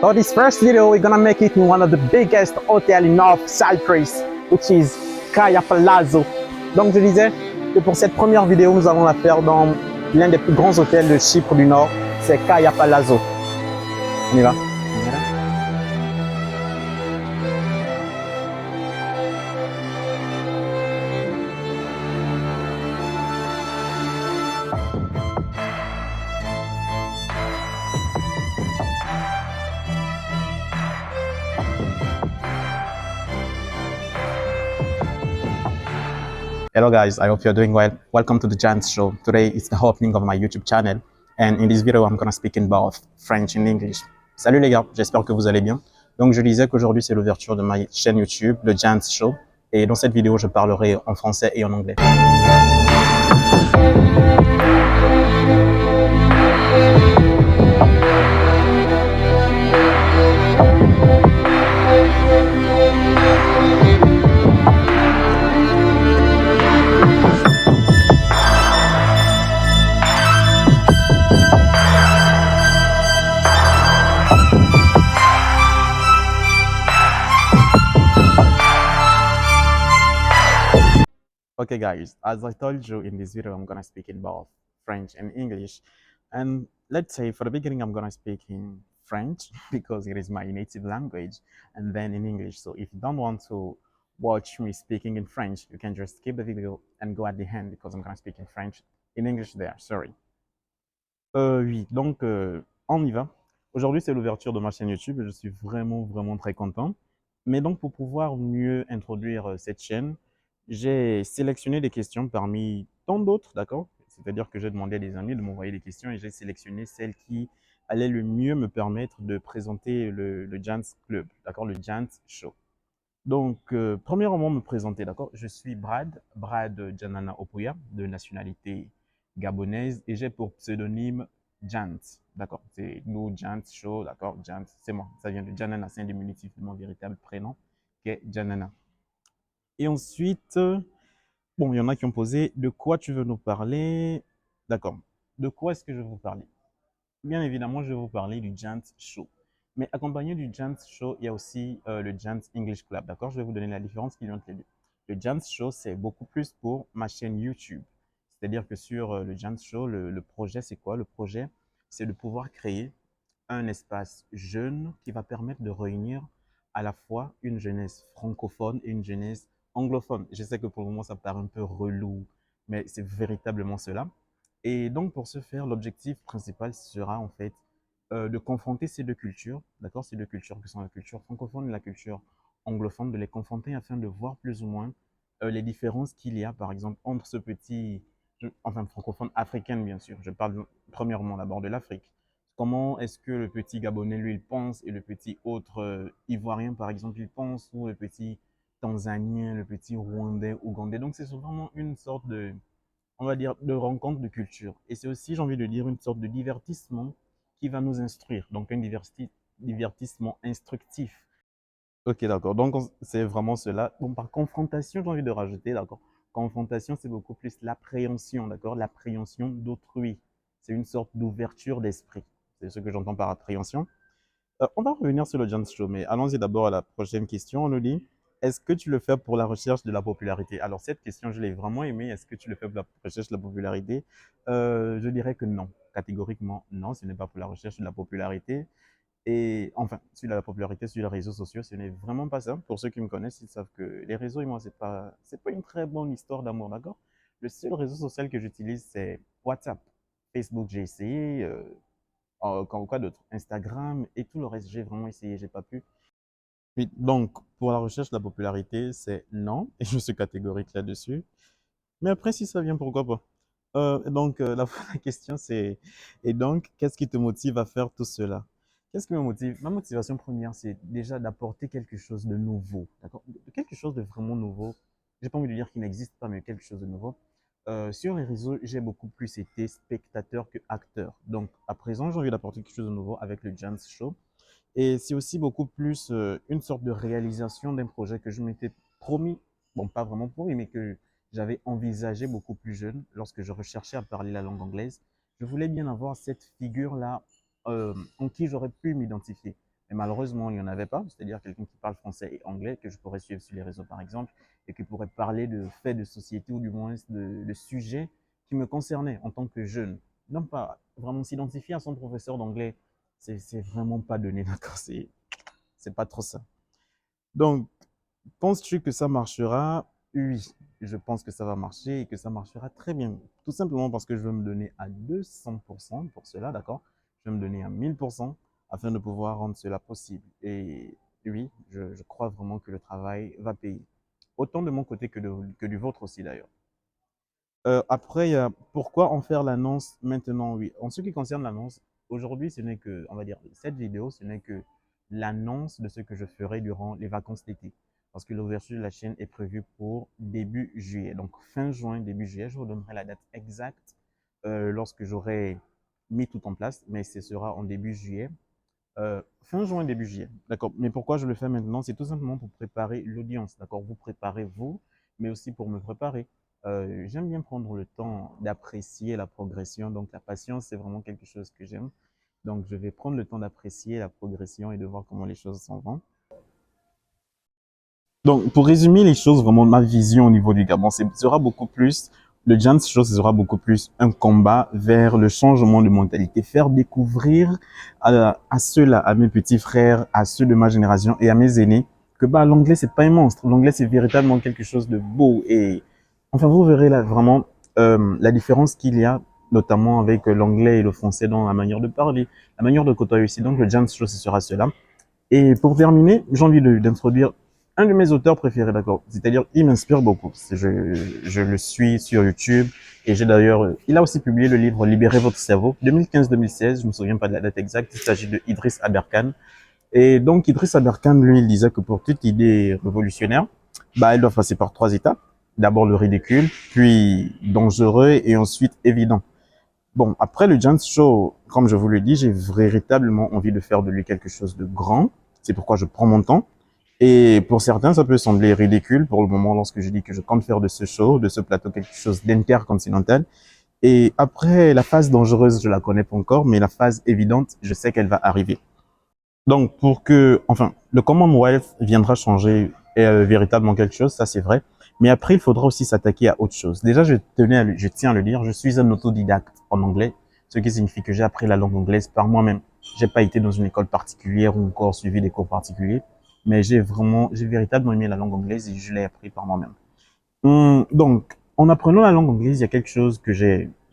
For this first video, we're gonna make it in one of the biggest hotels in North Cyprus, which is Kaya Palazzo. Donc je disais que pour cette première vidéo, nous allons la faire dans l'un des plus grands hôtels de Chypre du Nord, c'est Kaya Palazzo. On y va. Hello guys, I hope you're doing well. Welcome to the Giants Show. Today is the opening of my YouTube channel and in this video I'm gonna speak in both French and English. Salut les gars, j'espère que vous allez bien. Donc je disais qu'aujourd'hui c'est l'ouverture de ma chaîne YouTube, le Giants Show, et dans cette vidéo je parlerai en français et en anglais. Okay guys, as I told you in this video, I'm gonna speak in both French and English. And let's say for the beginning, I'm gonna speak in French because it is my native language, and then in English. So if you don't want to watch me speaking in French, you can just skip the video and go at the end because I'm gonna speak in French, in English there, sorry. Oui, donc on y va. Aujourd'hui, c'est l'ouverture de ma chaîne YouTube et je suis vraiment très content. Mais donc, pour pouvoir mieux introduire cette chaîne, j'ai sélectionné des questions parmi tant d'autres, d'accord? C'est-à-dire que j'ai demandé à des amis de m'envoyer des questions et j'ai sélectionné celles qui allaient le mieux me permettre de présenter le Giants Club, d'accord? Le Giants Show. Donc, premièrement, me présenter, d'accord? Je suis Brad Janana Opoya, de nationalité gabonaise, et j'ai pour pseudonyme Jant, d'accord? C'est nous, Jant Show, d'accord? Jant, c'est moi. Ça vient de Janana, c'est un diminutif de mon véritable prénom, qui est Janana. Et ensuite, bon, il y en a qui ont posé, de quoi tu veux nous parler? D'accord. De quoi est-ce que je vais vous parler? Bien évidemment, je vais vous parler du Giants Show. Mais accompagné du Giants Show, il y a aussi le Giants English Club. D'accord? Je vais vous donner la différence qu'il y a entre les deux. Le Giants Show, c'est beaucoup plus pour ma chaîne YouTube. C'est-à-dire que sur le Giants Show, le projet, c'est quoi? Le projet, c'est de pouvoir créer un espace jeune qui va permettre de réunir à la fois une jeunesse francophone et une jeunesse anglophone. Je sais que pour le moment, ça paraît un peu relou, mais c'est véritablement cela. Et donc, pour ce faire, l'objectif principal sera en fait de confronter ces deux cultures, d'accord? Ces deux cultures qui sont la culture francophone et la culture anglophone, de les confronter afin de voir plus ou moins les différences qu'il y a, par exemple, entre ce petit, enfin francophone africaine, bien sûr. Je parle premièrement d'abord de l'Afrique. Comment est-ce que le petit Gabonais, lui, il pense, et le petit autre Ivoirien, par exemple, il pense, ou le petit Tanzanien, le petit Rwandais, Ougandais. Donc, c'est vraiment une sorte de, on va dire, de rencontre de culture. Et c'est aussi, j'ai envie de dire, une sorte de divertissement qui va nous instruire. Donc, un divertissement instructif. Ok, d'accord. Donc, c'est vraiment cela. Bon, par confrontation, j'ai envie de rajouter, d'accord. Confrontation, c'est beaucoup plus l'appréhension, d'accord. L'appréhension d'autrui. C'est une sorte d'ouverture d'esprit. C'est ce que j'entends par appréhension. On va revenir sur le Giants Show, mais allons-y d'abord à la prochaine question. On nous dit, est-ce que tu le fais pour la recherche de la popularité? Alors, cette question, je l'ai vraiment aimée. Est-ce que tu le fais pour la recherche de la popularité? Je dirais que non. Catégoriquement, non, ce n'est pas pour la recherche de la popularité. Et enfin, sur la popularité sur les réseaux sociaux, ce n'est vraiment pas ça. Pour ceux qui me connaissent, ils savent que les réseaux et moi, c'est pas une très bonne histoire d'amour, d'accord? Le seul réseau social que j'utilise, c'est WhatsApp. Facebook, j'ai essayé. Quoi d'autre? Instagram et tout le reste, j'ai vraiment essayé, j'ai pas pu. Oui, donc, pour la recherche de la popularité, c'est non, et je suis catégorique là-dessus. Mais après, si ça vient, pourquoi pas? La question, c'est, et donc, qu'est-ce qui te motive à faire tout cela? Qu'est-ce qui me motive? Ma motivation première, c'est déjà d'apporter quelque chose de nouveau, d'accord? Quelque chose de vraiment nouveau. J'ai pas envie de dire qu'il n'existe pas, mais quelque chose de nouveau. Sur les réseaux, j'ai beaucoup plus été spectateur que acteur. Donc, à présent, j'ai envie d'apporter quelque chose de nouveau avec le Jams Show. Et c'est aussi beaucoup plus une sorte de réalisation d'un projet que je m'étais promis, bon, pas vraiment promis, mais que j'avais envisagé beaucoup plus jeune lorsque je recherchais à parler la langue anglaise. Je voulais bien avoir cette figure-là en qui j'aurais pu m'identifier. Et malheureusement, il n'y en avait pas, c'est-à-dire quelqu'un qui parle français et anglais que je pourrais suivre sur les réseaux, par exemple, et qui pourrait parler de faits de société ou du moins de sujets qui me concernaient en tant que jeune. Non pas vraiment s'identifier à son professeur d'anglais, c'est vraiment pas donné, d'accord? C'est pas trop ça. Donc, penses-tu que ça marchera? Oui, je pense que ça va marcher et que ça marchera très bien. Tout simplement parce que je veux me donner à 200% pour cela, d'accord? Je vais me donner à 1000% afin de pouvoir rendre cela possible. Et oui, je crois vraiment que le travail va payer. Autant de mon côté que du vôtre aussi d'ailleurs. Après, il y a pourquoi en faire l'annonce maintenant? Oui. En ce qui concerne l'annonce, aujourd'hui, ce n'est que, on va dire, cette vidéo, ce n'est que l'annonce de ce que je ferai durant les vacances d'été. Parce que l'ouverture de la chaîne est prévue pour début juillet. Donc, fin juin, début juillet, je vous donnerai la date exacte lorsque j'aurai mis tout en place, mais ce sera en début juillet. Fin juin, début juillet. D'accord. Mais pourquoi je le fais maintenant? C'est tout simplement pour préparer l'audience. D'accord. Vous préparez vous, mais aussi pour me préparer. J'aime bien prendre le temps d'apprécier la progression. Donc, la patience, c'est vraiment quelque chose que j'aime. Donc, je vais prendre le temps d'apprécier la progression et de voir comment les choses s'en vont. Donc, pour résumer les choses, vraiment, ma vision au niveau du Gabon, ce sera beaucoup plus, le Jams Show, ce sera beaucoup plus un combat vers le changement de mentalité, faire découvrir à ceux-là, à mes petits frères, à ceux de ma génération et à mes aînés, que bah, l'anglais, c'est pas un monstre. L'anglais, c'est véritablement quelque chose de beau. Et enfin, vous verrez là vraiment la différence qu'il y a, notamment avec l'anglais et le français dans la manière de parler, la manière de côtoyer aussi. Donc, le Jams Show, ce sera cela. Et pour terminer, j'ai envie d'introduire un de mes auteurs préférés, d'accord? C'est-à-dire, il m'inspire beaucoup. Je le suis sur YouTube et j'ai d'ailleurs, il a aussi publié le livre Libérez votre cerveau, 2015-2016, je me souviens pas de la date exacte, il s'agit de Idriss Aberkan. Et donc, Idriss Aberkan, lui, il disait que pour toute idée révolutionnaire, bah, elle doit passer par trois étapes. D'abord le ridicule, puis dangereux et ensuite évident. Bon, après le Jans Show, comme je vous le dis, j'ai véritablement envie de faire de lui quelque chose de grand. C'est pourquoi je prends mon temps. Et pour certains, ça peut sembler ridicule pour le moment lorsque je dis que je compte faire de ce show, de ce plateau, quelque chose d'intercontinental. Et après, la phase dangereuse, je la connais pas encore, mais la phase évidente, je sais qu'elle va arriver. Donc, pour que, enfin, le Commonwealth viendra changer véritablement quelque chose, ça c'est vrai. Mais après, il faudra aussi s'attaquer à autre chose. Déjà, je tiens à le dire, je suis un autodidacte en anglais, ce qui signifie que j'ai appris la langue anglaise par moi-même. J'ai pas été dans une école particulière ou encore suivi des cours particuliers, mais j'ai véritablement aimé la langue anglaise et je l'ai appris par moi-même. Donc, en apprenant la langue anglaise, il y a quelque chose que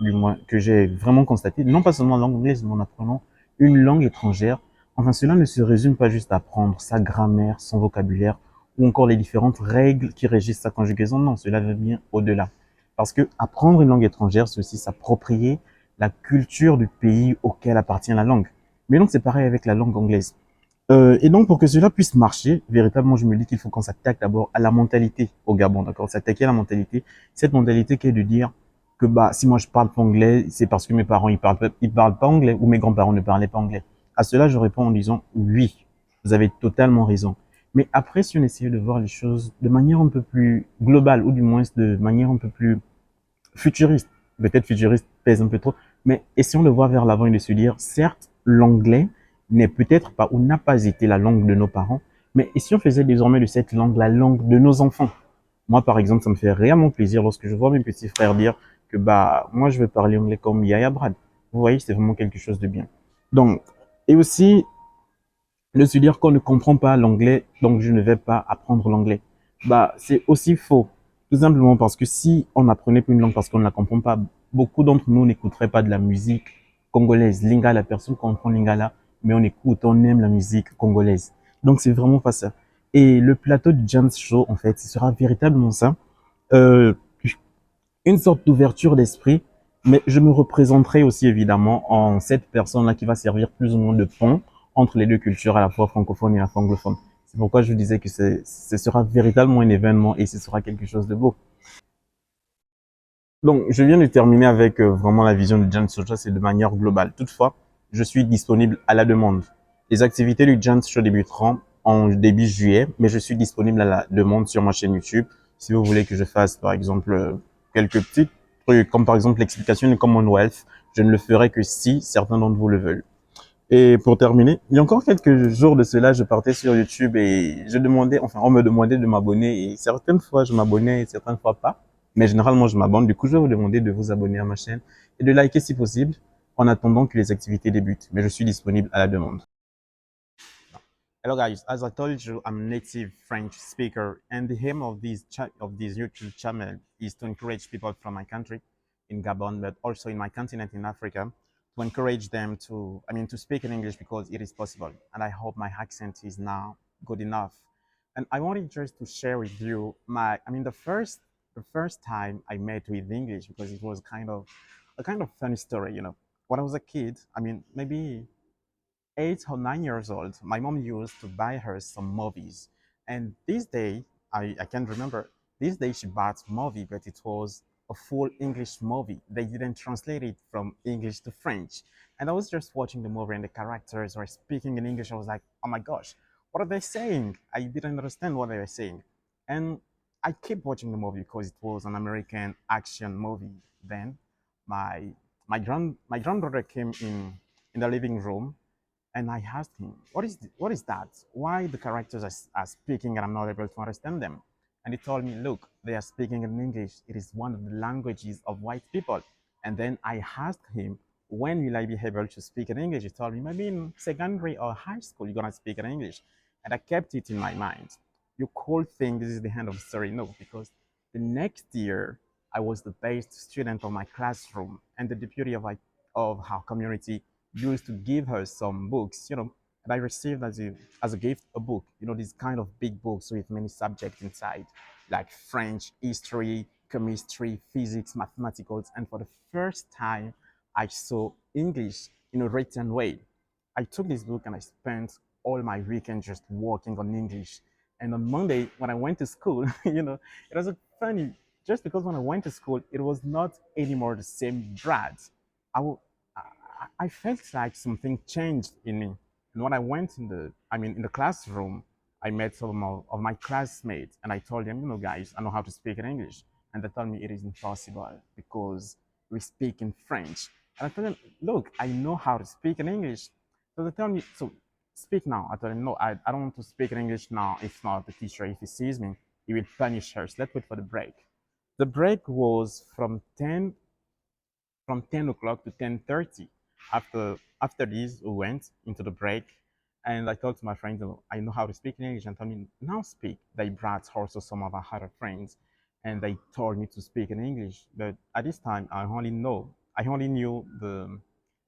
du moins, que j'ai vraiment constaté. Non pas seulement la langue anglaise, mais en apprenant une langue étrangère. Enfin, cela ne se résume pas juste à apprendre sa grammaire, son vocabulaire, ou encore les différentes règles qui régissent sa conjugaison. Non, cela va bien au-delà. Parce que apprendre une langue étrangère, c'est aussi s'approprier la culture du pays auquel appartient la langue. Mais donc, c'est pareil avec la langue anglaise. Et donc, pour que cela puisse marcher, véritablement, je me dis qu'il faut qu'on s'attaque d'abord à la mentalité au Gabon, d'accord? S'attaquer à la mentalité, cette mentalité qui est de dire que bah si moi je parle pas anglais, c'est parce que mes parents ils parlent pas anglais ou mes grands-parents ne parlaient pas anglais. À cela, je réponds en disant oui, vous avez totalement raison. Mais après, si on essayait de voir les choses de manière un peu plus globale ou du moins de manière un peu plus futuriste, peut-être futuriste pèse un peu trop, mais essayons de voir vers l'avant et de se dire, certes, l'anglais n'est peut-être pas ou n'a pas été la langue de nos parents, mais et si on faisait désormais de cette langue la langue de nos enfants? Moi, par exemple, ça me fait réellement plaisir lorsque je vois mes petits frères dire que bah moi je veux parler anglais comme Yaya Brad. Vous voyez, c'est vraiment quelque chose de bien. Donc, et aussi de se dire qu'on ne comprend pas l'anglais, donc je ne vais pas apprendre l'anglais. Bah, c'est aussi faux. Tout simplement parce que si on apprenait une langue parce qu'on ne la comprend pas, beaucoup d'entre nous n'écouteraient pas de la musique congolaise. Lingala, personne comprend Lingala, mais on écoute, on aime la musique congolaise. Donc c'est vraiment pas ça. Et le plateau du Jams Show, en fait, ce sera véritablement ça. Euh, une sorte d'ouverture d'esprit, mais je me représenterai aussi évidemment en cette personne-là qui va servir plus ou moins de pont entre les deux cultures, à la fois francophone et anglophone. C'est pourquoi je disais que ce sera véritablement un événement et ce sera quelque chose de beau. Donc, je viens de terminer avec vraiment la vision du Jans Show, c'est de manière globale. Toutefois, je suis disponible à la demande. Les activités du Jans Show débuteront en début juillet, mais je suis disponible à la demande sur ma chaîne YouTube. Si vous voulez que je fasse, par exemple, quelques petits trucs, comme par exemple l'explication du Commonwealth, je ne le ferai que si certains d'entre vous le veulent. Et pour terminer, il y a encore quelques jours de cela, je partais sur YouTube et je demandais, enfin, on me demandait de m'abonner et certaines fois je m'abonnais et certaines fois pas. Mais généralement, je m'abonne. Du coup, je vais vous demander de vous abonner à ma chaîne et de liker si possible en attendant que les activités débutent. Mais je suis disponible à la demande. Hello guys, as I told you, I'm a native French speaker, and the aim of this YouTube channel is to encourage people from my country, in Gabon, but also in my continent in Africa, to encourage them to, to speak in English because it is possible, and I hope my accent is now good enough. And I wanted just to share with you the first time I met with English because it was a kind of funny story, When I was a kid, maybe 8 or 9 years old, my mom used to buy her some movies. And this day, I can't remember, this day she bought a movie, but it was a full English movie. They didn't translate it from English to French. And I was just watching the movie and the characters were speaking in English. I was like, oh my gosh, what are they saying? I didn't understand what they were saying. And I kept watching the movie because it was an American action movie. Then my my grandbrother came in the living room and I asked him, what is that? Why the characters are speaking and I'm not able to understand them? And he told me, look, they are speaking in English. It is one of the languages of white people. And then I asked him, when will I be able to speak in English? He told me, maybe in secondary or high school, you're going to speak in English. And I kept it in my mind. You could think this is the end of the story. No, because the next year, I was the best student of my classroom. And the deputy of our community used to give her some books, and I received as a gift a book, these kind of big books with many subjects inside, like French, history, chemistry, physics, mathematicals, and for the first time, I saw English in a written way. I took this book and I spent all my weekend just working on English. And on Monday, when I went to school, it was funny just because when I went to school, it was not anymore the same Brad. I, w- I felt like something changed in me. And when I went in the classroom, I met some of my classmates and I told them, guys, I know how to speak in English. And they told me it is impossible because we speak in French. And I told them, look, I know how to speak in English. So they tell me, so speak now. I told him, no, I don't want to speak in English now. If not, the teacher, if he sees me, he will punish her. So let's wait for the break. The break was from 10 o'clock to 10:30. After this, we went into the break, and I told to my friends, I know how to speak in English, and told me now speak. They brought also some of our other friends, and they told me to speak in English. But at this time, I only knew the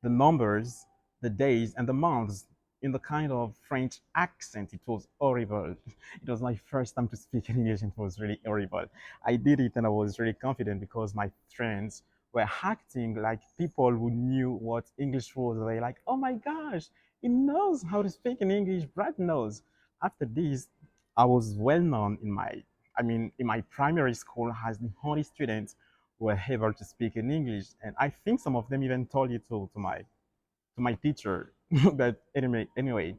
numbers, the days, and the months in the kind of French accent. It was horrible. It was my first time to speak in English, and it was really horrible. I did it, and I was really confident because my friends were acting like people who knew what English was. They're like, oh my gosh, he knows how to speak in English. Brad knows. After this, I was well known in my primary school as the only student who were able to speak in English. And I think some of them even told it to my teacher. But anyway,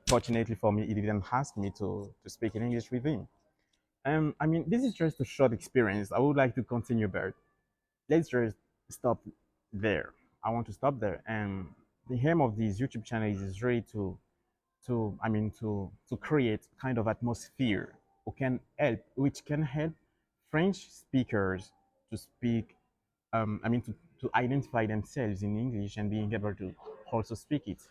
fortunately for me, he didn't ask me to speak in English with him. This is just a short experience. I would like to continue, but let's just stop there. I want to stop there. And the aim of these YouTube channels is really to create kind of atmosphere which can help French speakers to speak, to identify themselves in English and being able to also speak it.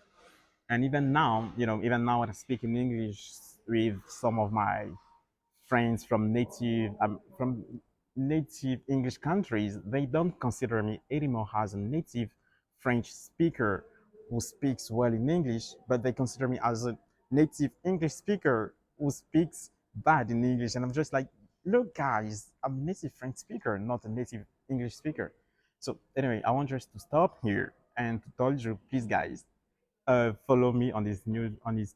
And even now when I speak in English with some of my friends from native English countries, they don't consider me anymore as a native French speaker who speaks well in English, but they consider me as a native English speaker who speaks bad in English. And I'm just like, look, guys, I'm a native French speaker, not a native English speaker. So anyway, I want just to stop here and to tell you, please, guys, follow me on this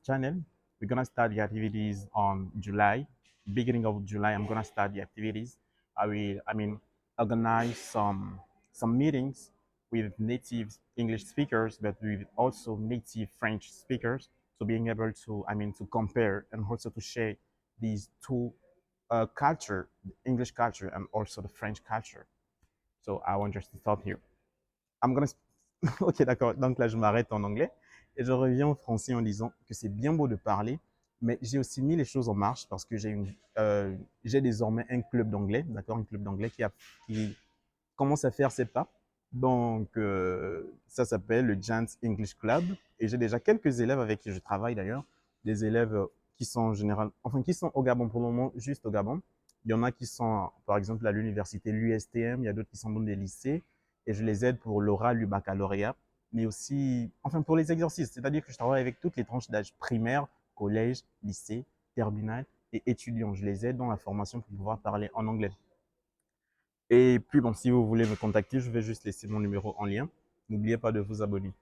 channel. We're gonna start the activities on July, beginning of July. I'm gonna start the activities. I will organize some meetings with native English speakers, but with also native French speakers, so being able to compare and also to share these two culture, the English culture and also the French culture. So I want just to stop here. I'm gonna. Ok, d'accord. Donc là, je m'arrête en anglais. Et je reviens au français en disant que c'est bien beau de parler, mais j'ai aussi mis les choses en marche parce que j'ai désormais un club d'anglais, d'accord, un club d'anglais qui commence à faire ses pas. Donc, ça s'appelle le Giants English Club. Et j'ai déjà quelques élèves avec qui je travaille d'ailleurs, des élèves qui sont en général, enfin qui sont au Gabon pour le moment, juste au Gabon. Il y en a qui sont, par exemple, à l'université, l'USTM, il y a d'autres qui sont dans des lycées, et je les aide pour l'oral du baccalauréat, mais aussi, enfin pour les exercices, c'est-à-dire que je travaille avec toutes les tranches d'âge primaire, collège, lycée, terminale et étudiants. Je les aide dans la formation pour pouvoir parler en anglais. Et puis, bon, si vous voulez me contacter, je vais juste laisser mon numéro en lien. N'oubliez pas de vous abonner.